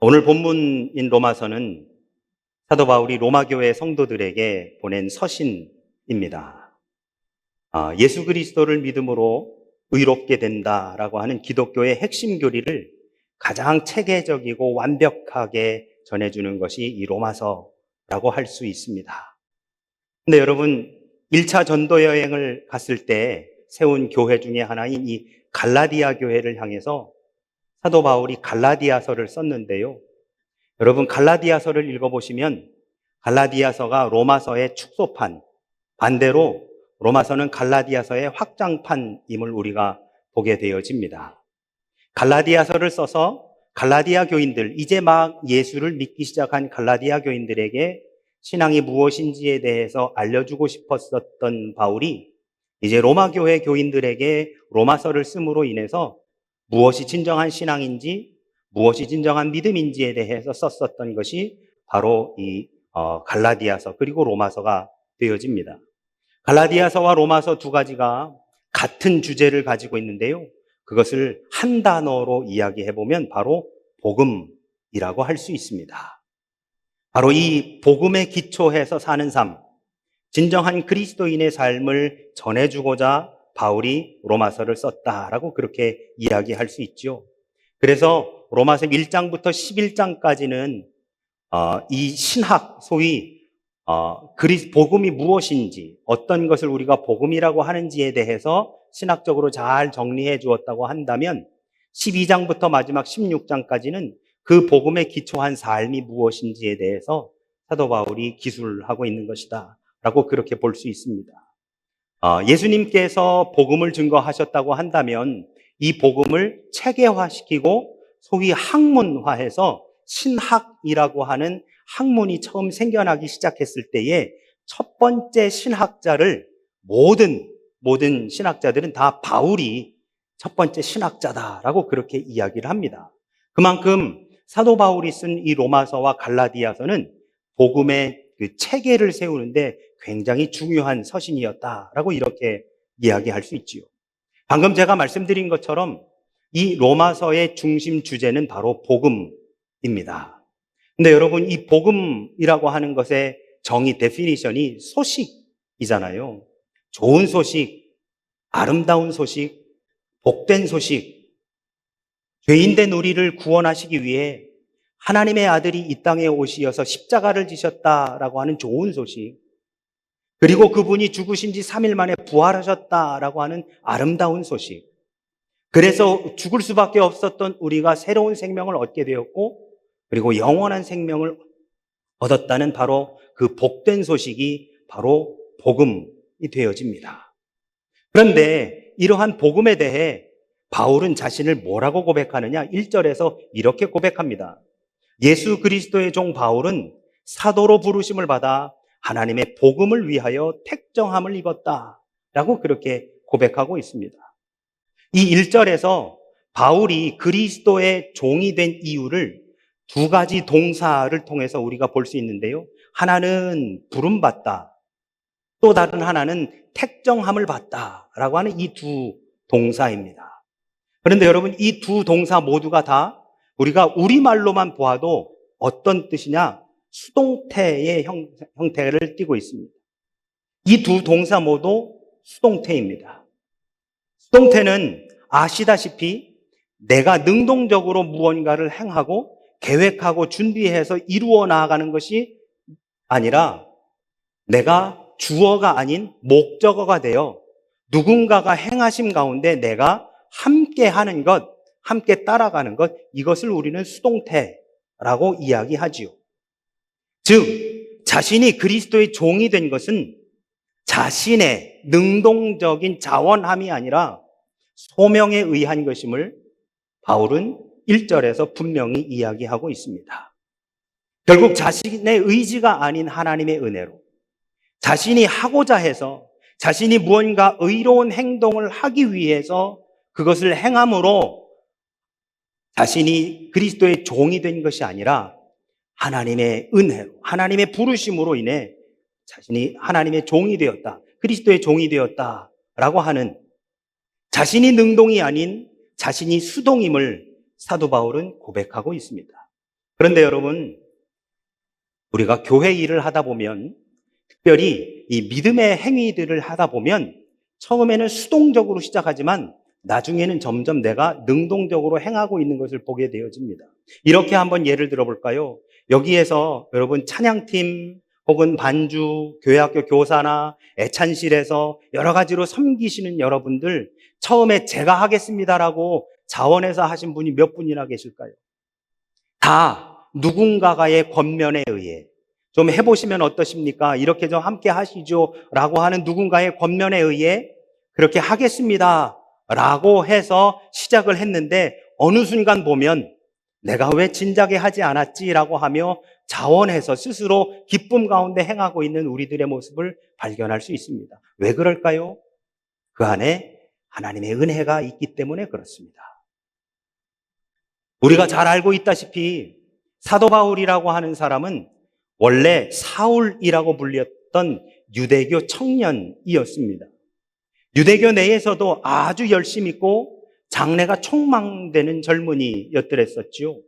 오늘 본문인 로마서는 사도 바울이 로마 교회 성도들에게 보낸 서신입니다. 예수 그리스도를 믿음으로 의롭게 된다라고 하는 기독교의 핵심 교리를 가장 체계적이고 완벽하게 전해주는 것이 이 로마서라고 할 수 있습니다. 근데 여러분, 1차 전도 여행을 갔을 때 세운 교회 중에 하나인 이 갈라디아 교회를 향해서 사도 바울이 갈라디아서를 썼는데요. 여러분, 갈라디아서를 읽어보시면 갈라디아서가 로마서의 축소판, 반대로 로마서는 갈라디아서의 확장판임을 우리가 보게 되어집니다. 갈라디아서를 써서 갈라디아 교인들, 이제 막 예수를 믿기 시작한 갈라디아 교인들에게 신앙이 무엇인지에 대해서 알려주고 싶었었던 바울이 이제 로마 교회 교인들에게 로마서를 씀으로 인해서 무엇이 진정한 신앙인지, 무엇이 진정한 믿음인지에 대해서 썼었던 것이 바로 이 갈라디아서 그리고 로마서가 되어집니다. 갈라디아서와 로마서 두 가지가 같은 주제를 가지고 있는데요. 그것을 한 단어로 이야기해보면 바로 복음이라고 할 수 있습니다. 바로 이 복음에 기초해서 사는 삶, 진정한 그리스도인의 삶을 전해주고자 바울이 로마서를 썼다라고 그렇게 이야기할 수 있죠. 그래서 로마서 1장부터 11장까지는 이 신학, 소위 복음이 무엇인지, 어떤 것을 우리가 복음이라고 하는지에 대해서 신학적으로 잘 정리해 주었다고 한다면 12장부터 마지막 16장까지는 그 복음에 기초한 삶이 무엇인지에 대해서 사도 바울이 기술하고 있는 것이다 라고 그렇게 볼 수 있습니다. 예수님께서 복음을 증거하셨다고 한다면 이 복음을 체계화시키고 소위 학문화해서 신학이라고 하는 학문이 처음 생겨나기 시작했을 때에 첫 번째 신학자를 모든 신학자들은 다 바울이 첫 번째 신학자다라고 그렇게 이야기를 합니다. 그만큼 사도 바울이 쓴 이 로마서와 갈라디아서는 복음의 그 체계를 세우는데 굉장히 중요한 서신이었다라고 이렇게 이야기할 수 있지요. 방금 제가 말씀드린 것처럼 이 로마서의 중심 주제는 바로 복음입니다. 근데 여러분, 이 복음이라고 하는 것의 정의, 데피니션이 소식이잖아요. 좋은 소식, 아름다운 소식, 복된 소식, 죄인된 우리를 구원하시기 위해 하나님의 아들이 이 땅에 오시어서 십자가를 지셨다라고 하는 좋은 소식, 그리고 그분이 죽으신 지 3일 만에 부활하셨다라고 하는 아름다운 소식, 그래서 죽을 수밖에 없었던 우리가 새로운 생명을 얻게 되었고 그리고 영원한 생명을 얻었다는 바로 그 복된 소식이 바로 복음이 되어집니다. 그런데 이러한 복음에 대해 바울은 자신을 뭐라고 고백하느냐? 1절에서 이렇게 고백합니다. 예수 그리스도의 종 바울은 사도로 부르심을 받아 하나님의 복음을 위하여 택정함을 입었다라고 그렇게 고백하고 있습니다. 이 1절에서 바울이 그리스도의 종이 된 이유를 두 가지 동사를 통해서 우리가 볼 수 있는데요. 하나는 부름받다, 또 다른 하나는 택정함을 받다라고 하는 이 두 동사입니다. 그런데 여러분, 이 두 동사 모두가 다 우리가 우리말로만 보아도 어떤 뜻이냐? 수동태의 형태를 띠고 있습니다. 이 두 동사 모두 수동태입니다. 수동태는 아시다시피 내가 능동적으로 무언가를 행하고 계획하고 준비해서 이루어 나아가는 것이 아니라 내가 주어가 아닌 목적어가 되어 누군가가 행하심 가운데 내가 함께 하는 것, 함께 따라가는 것, 이것을 우리는 수동태라고 이야기하지요. 즉, 자신이 그리스도의 종이 된 것은 자신의 능동적인 자원함이 아니라 소명에 의한 것임을 바울은 1절에서 분명히 이야기하고 있습니다. 결국 자신의 의지가 아닌 하나님의 은혜로 자신이 하고자 해서 자신이 무언가 의로운 행동을 하기 위해서 그것을 행함으로 자신이 그리스도의 종이 된 것이 아니라 하나님의 은혜로, 하나님의 부르심으로 인해 자신이 하나님의 종이 되었다, 그리스도의 종이 되었다라고 하는 자신이 능동이 아닌 자신이 수동임을 사도 바울은 고백하고 있습니다. 그런데 여러분, 우리가 교회 일을 하다 보면, 특별히 이 믿음의 행위들을 하다 보면 처음에는 수동적으로 시작하지만 나중에는 점점 내가 능동적으로 행하고 있는 것을 보게 되어집니다. 이렇게 한번 예를 들어볼까요? 여기에서 여러분 찬양팀 혹은 반주, 교회학교 교사나 애찬실에서 여러 가지로 섬기시는 여러분들, 처음에 제가 하겠습니다라고 자원해서 하신 분이 몇 분이나 계실까요? 다 누군가의 권면에 의해 좀 해보시면 어떠십니까? 이렇게 좀 함께 하시죠 라고 하는 누군가의 권면에 의해 그렇게 하겠습니다 라고 해서 시작을 했는데 어느 순간 보면 내가 왜 진작에 하지 않았지라고 하며 자원해서 스스로 기쁨 가운데 행하고 있는 우리들의 모습을 발견할 수 있습니다. 왜 그럴까요? 그 안에 하나님의 은혜가 있기 때문에 그렇습니다. 우리가 잘 알고 있다시피 사도 바울이라고 하는 사람은 원래 사울이라고 불렸던 유대교 청년이었습니다. 유대교 내에서도 아주 열심 있고 장래가 촉망되는 젊은이였더랬었죠.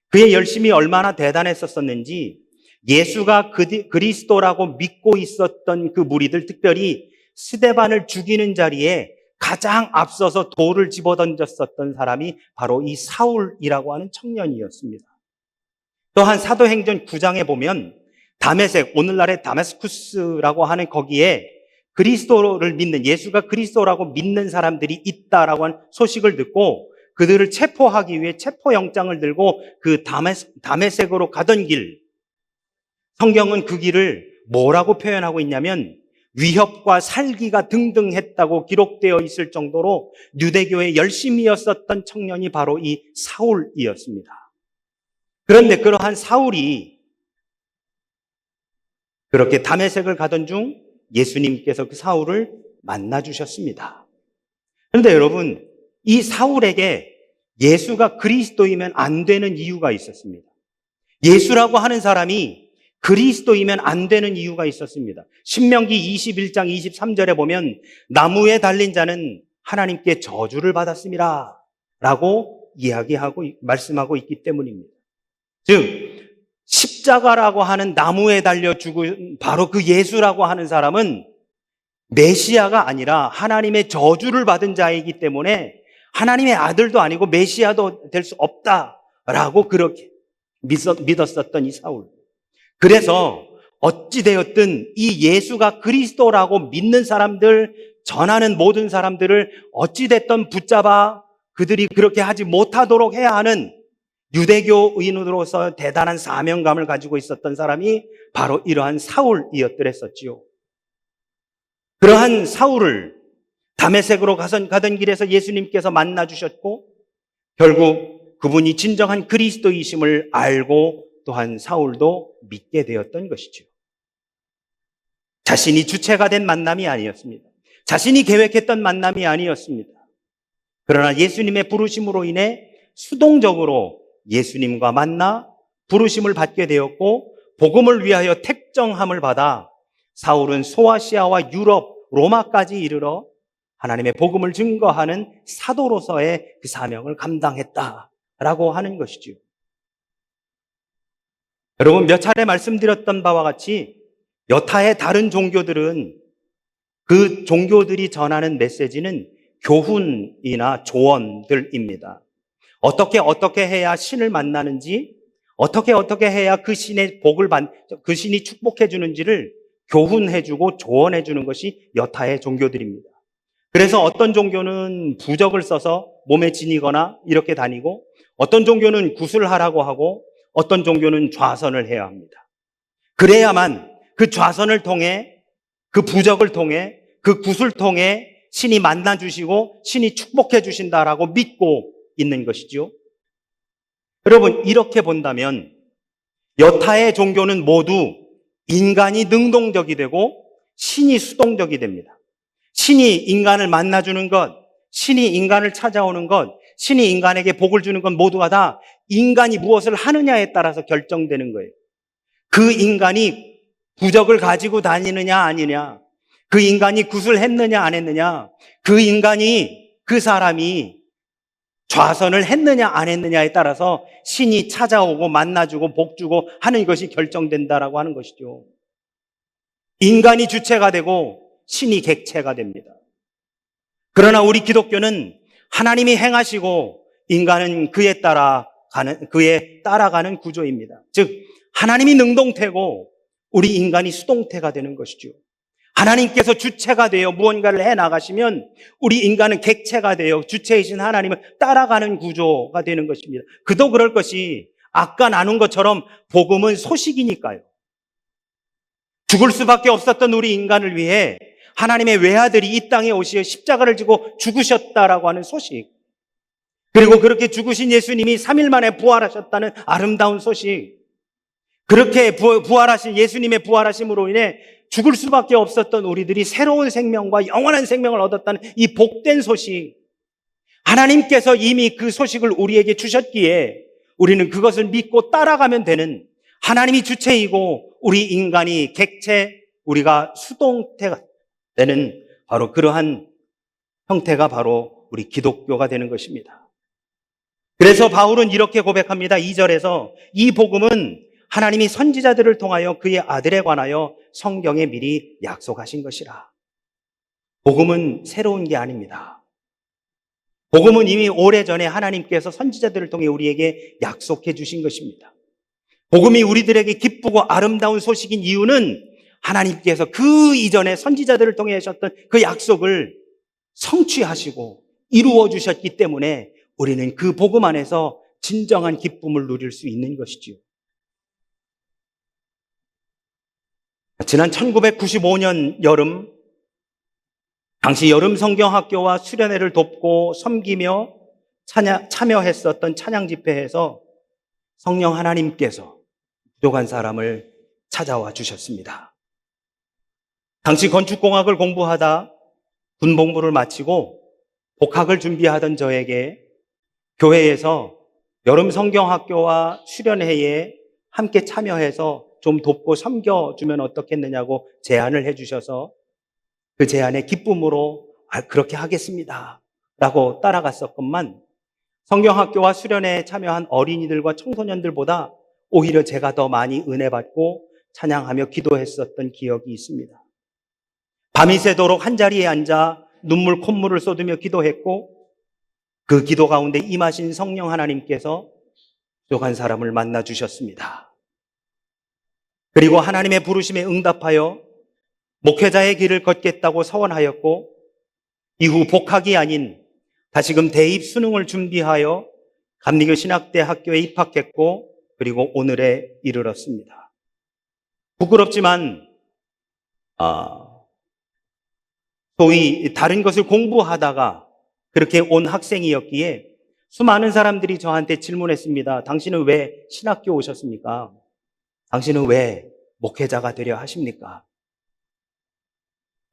그의 열심이 얼마나 대단했었는지 예수가 그리스도라고 믿고 있었던 그 무리들, 특별히 스데반을 죽이는 자리에 가장 앞서서 돌을 집어던졌었던 사람이 바로 이 사울이라고 하는 청년이었습니다. 또한 사도행전 9장에 보면 다메섹, 오늘날의 다메스쿠스라고 하는 거기에 그리스도를 믿는, 예수가 그리스도라고 믿는 사람들이 있다라고 하는 소식을 듣고 그들을 체포하기 위해 체포영장을 들고 그 다메섹으로 가던 길, 성경은 그 길을 뭐라고 표현하고 있냐면 위협과 살기가 등등했다고 기록되어 있을 정도로 유대교에 열심이었었던 청년이 바로 이 사울이었습니다. 그런데 그러한 사울이 그렇게 다메섹을 가던 중 예수님께서 그 사울을 만나 주셨습니다. 그런데 여러분, 이 사울에게 예수가 그리스도이면 안 되는 이유가 있었습니다. 예수라고 하는 사람이 그리스도이면 안 되는 이유가 있었습니다. 신명기 21장 23절에 보면 나무에 달린 자는 하나님께 저주를 받았습니다 라고 말씀하고 있기 때문입니다. 즉 십자가라고 하는 나무에 달려 죽은 바로 그 예수라고 하는 사람은 메시아가 아니라 하나님의 저주를 받은 자이기 때문에 하나님의 아들도 아니고 메시아도 될 수 없다라고 그렇게 믿었었던 이 사울. 그래서 어찌되었든 이 예수가 그리스도라고 믿는 사람들, 전하는 모든 사람들을 어찌됐든 붙잡아 그들이 그렇게 하지 못하도록 해야 하는 유대교인으로서 대단한 사명감을 가지고 있었던 사람이 바로 이러한 사울이었더랬었지요. 그러한 사울을 다메섹으로 가던 길에서 예수님께서 만나 주셨고 결국 그분이 진정한 그리스도이심을 알고 또한 사울도 믿게 되었던 것이죠. 자신이 주체가 된 만남이 아니었습니다. 자신이 계획했던 만남이 아니었습니다. 그러나 예수님의 부르심으로 인해 수동적으로 예수님과 만나 부르심을 받게 되었고 복음을 위하여 택정함을 받아 사울은 소아시아와 유럽, 로마까지 이르러 하나님의 복음을 증거하는 사도로서의 그 사명을 감당했다라고 하는 것이죠. 여러분, 몇 차례 말씀드렸던 바와 같이 여타의 다른 종교들은 그 종교들이 전하는 메시지는 교훈이나 조언들입니다. 어떻게 해야 신을 만나는지, 어떻게 해야 그 신의 그 신이 축복해 주는지를 교훈해 주고 조언해 주는 것이 여타의 종교들입니다. 그래서 어떤 종교는 부적을 써서 몸에 지니거나 이렇게 다니고 어떤 종교는 구슬하라고 하고 어떤 종교는 좌선을 해야 합니다. 그래야만 그 좌선을 통해 그 부적을 통해 그 구슬 통해 신이 만나 주시고 신이 축복해 주신다라고 믿고 있는 것이죠. 여러분, 이렇게 본다면 여타의 종교는 모두 인간이 능동적이 되고 신이 수동적이 됩니다. 신이 인간을 만나주는 것, 신이 인간을 찾아오는 것, 신이 인간에게 복을 주는 것 모두가 다 인간이 무엇을 하느냐에 따라서 결정되는 거예요. 그 인간이 부적을 가지고 다니느냐 아니냐, 그 인간이 구슬했느냐 안 했느냐, 그 사람이 좌선을 했느냐 안 했느냐에 따라서 신이 찾아오고 만나주고 복주고 하는 것이 결정된다라고 하는 것이죠. 인간이 주체가 되고 신이 객체가 됩니다. 그러나 우리 기독교는 하나님이 행하시고 인간은 그에 따라가는 구조입니다. 즉 하나님이 능동태고 우리 인간이 수동태가 되는 것이죠. 하나님께서 주체가 되어 무언가를 해나가시면 우리 인간은 객체가 되어 주체이신 하나님을 따라가는 구조가 되는 것입니다. 그도 그럴 것이 아까 나눈 것처럼 복음은 소식이니까요. 죽을 수밖에 없었던 우리 인간을 위해 하나님의 외아들이 이 땅에 오시어 십자가를 지고 죽으셨다라고 하는 소식, 그리고 그렇게 죽으신 예수님이 3일 만에 부활하셨다는 아름다운 소식, 그렇게 부활하신 예수님의 부활하심으로 인해 죽을 수밖에 없었던 우리들이 새로운 생명과 영원한 생명을 얻었다는 이 복된 소식, 하나님께서 이미 그 소식을 우리에게 주셨기에 우리는 그것을 믿고 따라가면 되는, 하나님이 주체이고 우리 인간이 객체, 우리가 수동태가 되는 바로 그러한 형태가 바로 우리 기독교가 되는 것입니다. 그래서 바울은 이렇게 고백합니다. 2절에서 이 복음은 하나님이 선지자들을 통하여 그의 아들에 관하여 성경에 미리 약속하신 것이라. 복음은 새로운 게 아닙니다. 복음은 이미 오래전에 하나님께서 선지자들을 통해 우리에게 약속해 주신 것입니다. 복음이 우리들에게 기쁘고 아름다운 소식인 이유는 하나님께서 그 이전에 선지자들을 통해 하셨던 그 약속을 성취하시고 이루어 주셨기 때문에 우리는 그 복음 안에서 진정한 기쁨을 누릴 수 있는 것이지요. 지난 1995년 여름, 당시 여름 성경학교와 수련회를 돕고 섬기며 참여했었던 찬양 집회에서 성령 하나님께서 부족한 사람을 찾아와 주셨습니다. 당시 건축공학을 공부하다 군복무를 마치고 복학을 준비하던 저에게 교회에서 여름 성경학교와 수련회에 함께 참여해서 좀 돕고 섬겨주면 어떻겠느냐고 제안을 해주셔서 그 제안에 기쁨으로 그렇게 하겠습니다 라고 따라갔었건만 성경학교와 수련회에 참여한 어린이들과 청소년들보다 오히려 제가 더 많이 은혜 받고 찬양하며 기도했었던 기억이 있습니다. 밤이 새도록 한자리에 앉아 눈물 콧물을 쏟으며 기도했고 그 기도 가운데 임하신 성령 하나님께서 부족한 사람을 만나 주셨습니다. 그리고 하나님의 부르심에 응답하여 목회자의 길을 걷겠다고 서원하였고 이후 복학이 아닌 다시금 대입 수능을 준비하여 감리교 신학대 학교에 입학했고 그리고 오늘에 이르렀습니다. 부끄럽지만 소위 다른 것을 공부하다가 그렇게 온 학생이었기에 수많은 사람들이 저한테 질문했습니다. 당신은 왜 신학교 오셨습니까? 당신은 왜 목회자가 되려 하십니까?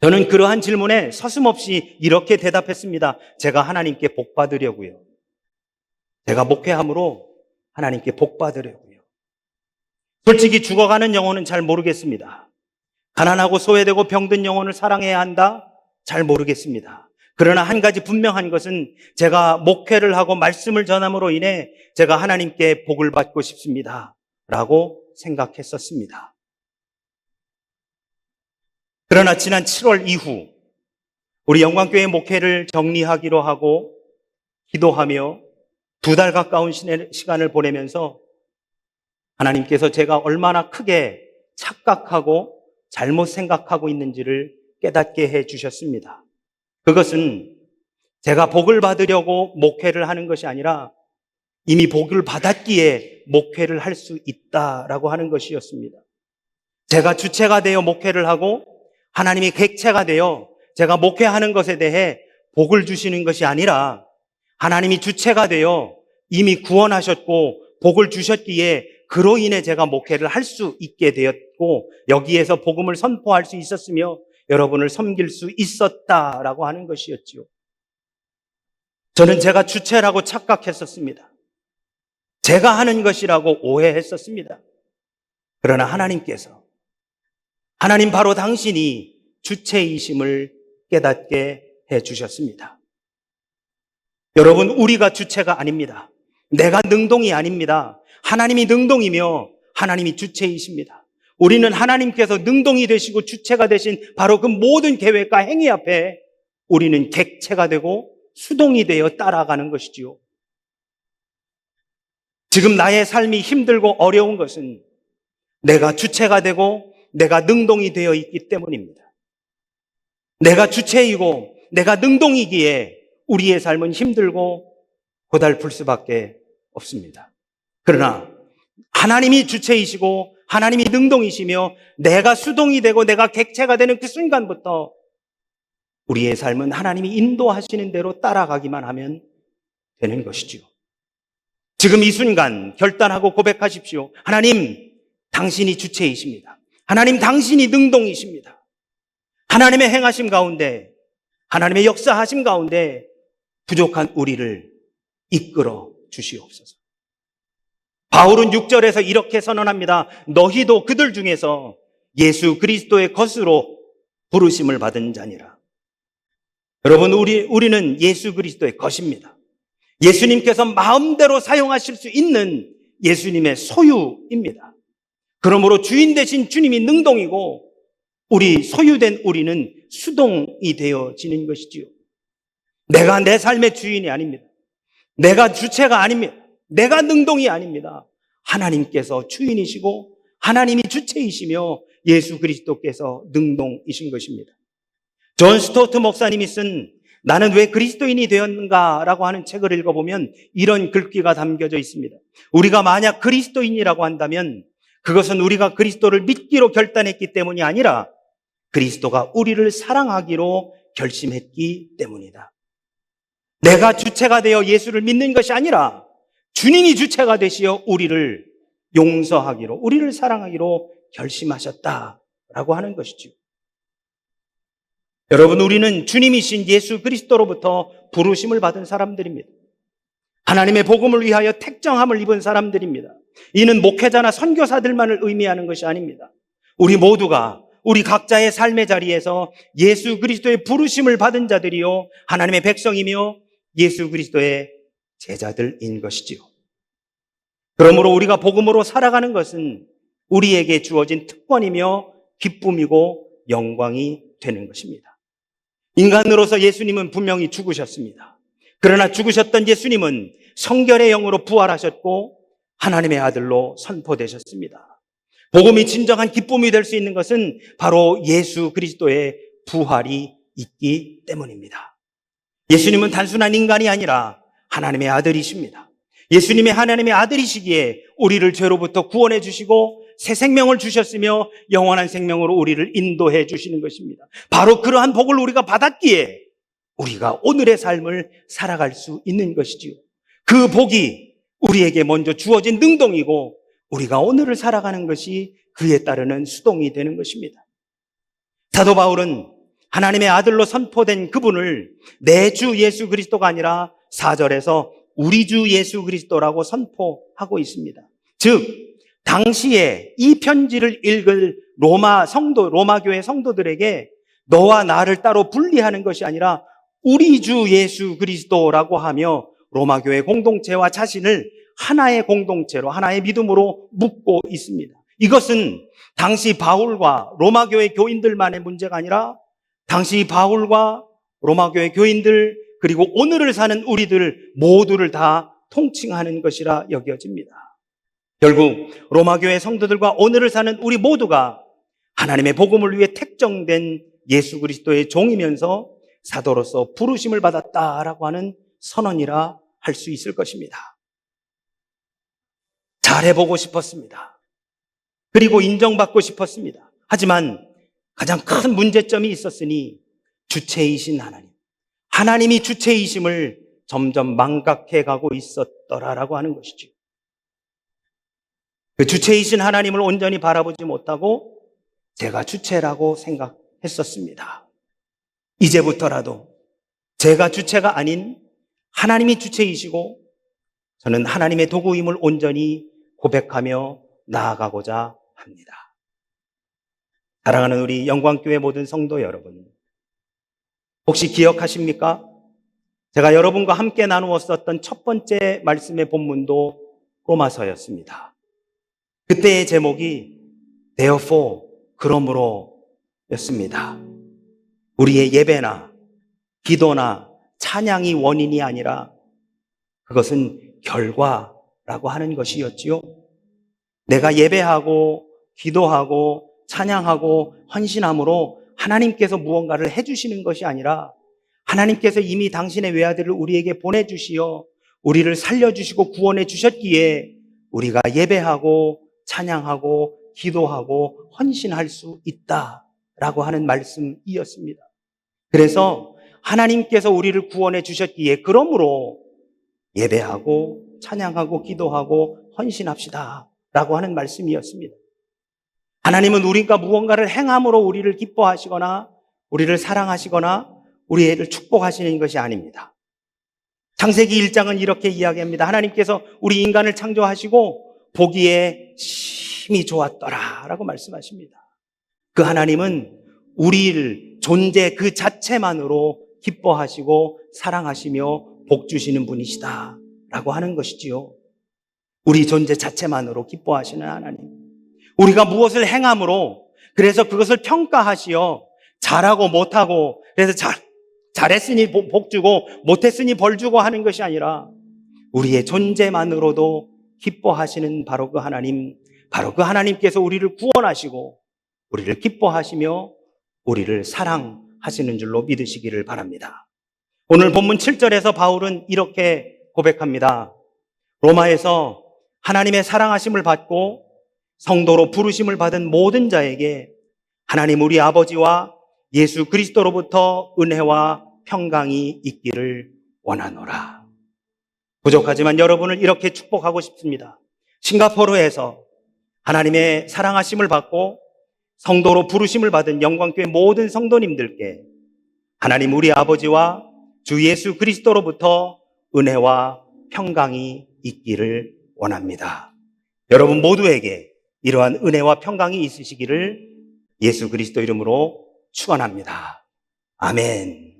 저는 그러한 질문에 서슴없이 이렇게 대답했습니다. 제가 하나님께 복 받으려고요. 제가 목회함으로 하나님께 복 받으려고요. 솔직히 죽어가는 영혼은 잘 모르겠습니다. 가난하고 소외되고 병든 영혼을 사랑해야 한다? 잘 모르겠습니다. 그러나 한 가지 분명한 것은 제가 목회를 하고 말씀을 전함으로 인해 제가 하나님께 복을 받고 싶습니다 라고 생각했었습니다. 그러나 지난 7월 이후 우리 영광교회 목회를 정리하기로 하고 기도하며 2달 가까운 시간을 보내면서 하나님께서 제가 얼마나 크게 착각하고 잘못 생각하고 있는지를 깨닫게 해 주셨습니다. 그것은 제가 복을 받으려고 목회를 하는 것이 아니라 이미 복을 받았기에 목회를 할 수 있다라고 하는 것이었습니다. 제가 주체가 되어 목회를 하고 하나님이 객체가 되어 제가 목회하는 것에 대해 복을 주시는 것이 아니라 하나님이 주체가 되어 이미 구원하셨고 복을 주셨기에 그로 인해 제가 목회를 할 수 있게 되었고 여기에서 복음을 선포할 수 있었으며 여러분을 섬길 수 있었다라고 하는 것이었지요. 저는 제가 주체라고 착각했었습니다. 제가 하는 것이라고 오해했었습니다. 그러나 하나님 바로 당신이 주체이심을 깨닫게 해 주셨습니다. 여러분, 우리가 주체가 아닙니다. 내가 능동이 아닙니다. 하나님이 능동이며 하나님이 주체이십니다. 우리는 하나님께서 능동이 되시고 주체가 되신 바로 그 모든 계획과 행위 앞에 우리는 객체가 되고 수동이 되어 따라가는 것이지요. 지금 나의 삶이 힘들고 어려운 것은 내가 주체가 되고 내가 능동이 되어 있기 때문입니다. 내가 주체이고 내가 능동이기에 우리의 삶은 힘들고 고달플 수밖에 없습니다. 그러나 하나님이 주체이시고 하나님이 능동이시며 내가 수동이 되고 내가 객체가 되는 그 순간부터 우리의 삶은 하나님이 인도하시는 대로 따라가기만 하면 되는 것이지요. 지금 이 순간 결단하고 고백하십시오. 하나님, 당신이 주체이십니다. 하나님, 당신이 능동이십니다. 하나님의 행하심 가운데, 하나님의 역사하심 가운데 부족한 우리를 이끌어 주시옵소서. 바울은 6절에서 이렇게 선언합니다. 너희도 그들 중에서 예수 그리스도의 것으로 부르심을 받은 자니라. 여러분, 우리는 예수 그리스도의 것입니다. 예수님께서 마음대로 사용하실 수 있는 예수님의 소유입니다. 그러므로 주인 되신 주님이 능동이고 우리 소유된 우리는 수동이 되어지는 것이지요. 내가 내 삶의 주인이 아닙니다. 내가 주체가 아닙니다. 내가 능동이 아닙니다. 하나님께서 주인이시고 하나님이 주체이시며 예수 그리스도께서 능동이신 것입니다. 존 스토트 목사님이 쓴 나는 왜 그리스도인이 되었는가라고 하는 책을 읽어보면 이런 글귀가 담겨져 있습니다. 우리가 만약 그리스도인이라고 한다면 그것은 우리가 그리스도를 믿기로 결단했기 때문이 아니라 그리스도가 우리를 사랑하기로 결심했기 때문이다. 내가 주체가 되어 예수를 믿는 것이 아니라 주님이 주체가 되시어 우리를 용서하기로, 우리를 사랑하기로 결심하셨다라고 하는 것이죠. 여러분, 우리는 주님이신 예수 그리스도로부터 부르심을 받은 사람들입니다. 하나님의 복음을 위하여 택정함을 입은 사람들입니다. 이는 목회자나 선교사들만을 의미하는 것이 아닙니다. 우리 모두가 우리 각자의 삶의 자리에서 예수 그리스도의 부르심을 받은 자들이요 하나님의 백성이며 예수 그리스도의 제자들인 것이지요. 그러므로 우리가 복음으로 살아가는 것은 우리에게 주어진 특권이며 기쁨이고 영광이 되는 것입니다. 인간으로서 예수님은 분명히 죽으셨습니다. 그러나 죽으셨던 예수님은 성결의 영으로 부활하셨고 하나님의 아들로 선포되셨습니다. 복음이 진정한 기쁨이 될 수 있는 것은 바로 예수 그리스도의 부활이 있기 때문입니다. 예수님은 단순한 인간이 아니라 하나님의 아들이십니다. 예수님이 하나님의 아들이시기에 우리를 죄로부터 구원해 주시고 새 생명을 주셨으며 영원한 생명으로 우리를 인도해 주시는 것입니다. 바로 그러한 복을 우리가 받았기에 우리가 오늘의 삶을 살아갈 수 있는 것이지요. 그 복이 우리에게 먼저 주어진 능동이고 우리가 오늘을 살아가는 것이 그에 따르는 수동이 되는 것입니다. 사도 바울은 하나님의 아들로 선포된 그분을 내 주 예수 그리스도가 아니라 4절에서 우리 주 예수 그리스도라고 선포하고 있습니다. 즉 당시에 이 편지를 읽을 로마교회 성도들에게 너와 나를 따로 분리하는 것이 아니라 우리 주 예수 그리스도라고 하며 로마교회 공동체와 자신을 하나의 공동체로 하나의 믿음으로 묶고 있습니다. 이것은 당시 바울과 로마교회 교인들만의 문제가 아니라 당시 바울과 로마교회 교인들 그리고 오늘을 사는 우리들 모두를 다 통칭하는 것이라 여겨집니다. 결국 로마교회 성도들과 오늘을 사는 우리 모두가 하나님의 복음을 위해 택정된 예수 그리스도의 종이면서 사도로서 부르심을 받았다라고 하는 선언이라 할 수 있을 것입니다. 잘해보고 싶었습니다. 그리고 인정받고 싶었습니다. 하지만 가장 큰 문제점이 있었으니 주체이신 하나님이 주체이심을 점점 망각해가고 있었더라라고 하는 것이죠. 그 주체이신 하나님을 온전히 바라보지 못하고 제가 주체라고 생각했었습니다. 이제부터라도 제가 주체가 아닌 하나님이 주체이시고 저는 하나님의 도구임을 온전히 고백하며 나아가고자 합니다. 사랑하는 우리 영광교회 모든 성도 여러분, 혹시 기억하십니까? 제가 여러분과 함께 나누었었던 첫 번째 말씀의 본문도 로마서였습니다. 그때의 제목이 Therefore, 그러므로 였습니다. 우리의 예배나 기도나 찬양이 원인이 아니라 그것은 결과라고 하는 것이었지요. 내가 예배하고 기도하고 찬양하고 헌신함으로 하나님께서 무언가를 해주시는 것이 아니라 하나님께서 이미 당신의 외아들을 우리에게 보내주시어 우리를 살려주시고 구원해 주셨기에 우리가 예배하고 찬양하고 기도하고 헌신할 수 있다라고 하는 말씀이었습니다. 그래서 하나님께서 우리를 구원해 주셨기에 그러므로 예배하고 찬양하고 기도하고 헌신합시다 라고 하는 말씀이었습니다. 하나님은 우리가 무언가를 행함으로 우리를 기뻐하시거나 우리를 사랑하시거나 우리를 축복하시는 것이 아닙니다. 창세기 1장은 이렇게 이야기합니다. 하나님께서 우리 인간을 창조하시고 보기에 심히 좋았더라 라고 말씀하십니다. 그 하나님은 우리를 존재 그 자체만으로 기뻐하시고 사랑하시며 복 주시는 분이시다 라고 하는 것이지요. 우리 존재 자체만으로 기뻐하시는 하나님. 우리가 무엇을 행함으로 그래서 그것을 평가하시어 잘하고 못하고 그래서 잘했으니 복 주고 못했으니 벌 주고 하는 것이 아니라 우리의 존재만으로도 기뻐하시는 바로 그 하나님, 바로 그 하나님께서 우리를 구원하시고 우리를 기뻐하시며 우리를 사랑하시는 줄로 믿으시기를 바랍니다. 오늘 본문 7절에서 바울은 이렇게 고백합니다. 로마에서 하나님의 사랑하심을 받고 성도로 부르심을 받은 모든 자에게 하나님 우리 아버지와 예수 그리스도로부터 은혜와 평강이 있기를 원하노라. 부족하지만 여러분을 이렇게 축복하고 싶습니다. 싱가포르에서 하나님의 사랑하심을 받고 성도로 부르심을 받은 영광교회 모든 성도님들께 하나님 우리 아버지와 주 예수 그리스도로부터 은혜와 평강이 있기를 원합니다. 여러분 모두에게 이러한 은혜와 평강이 있으시기를 예수 그리스도 이름으로 축원합니다. 아멘.